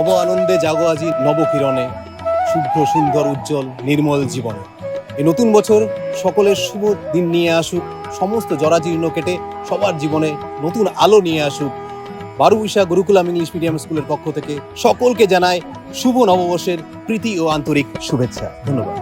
নব আনন্দে জাগো আজি নবকিরণে, শুভ্র সুন্দর উজ্জ্বল নির্মল জীবনে। এই নতুন বছর সকলের শুভ দিন নিয়ে আসুক, সমস্ত জরাজীর্ণ কেটে সবার জীবনে নতুন আলো নিয়ে আসুক। বারুইশা গুরুকুলাম ইংলিশ মিডিয়াম স্কুলের পক্ষ থেকে সকলকে জানায় শুভ নববর্ষের প্রীতি ও আন্তরিক শুভেচ্ছা। ধন্যবাদ।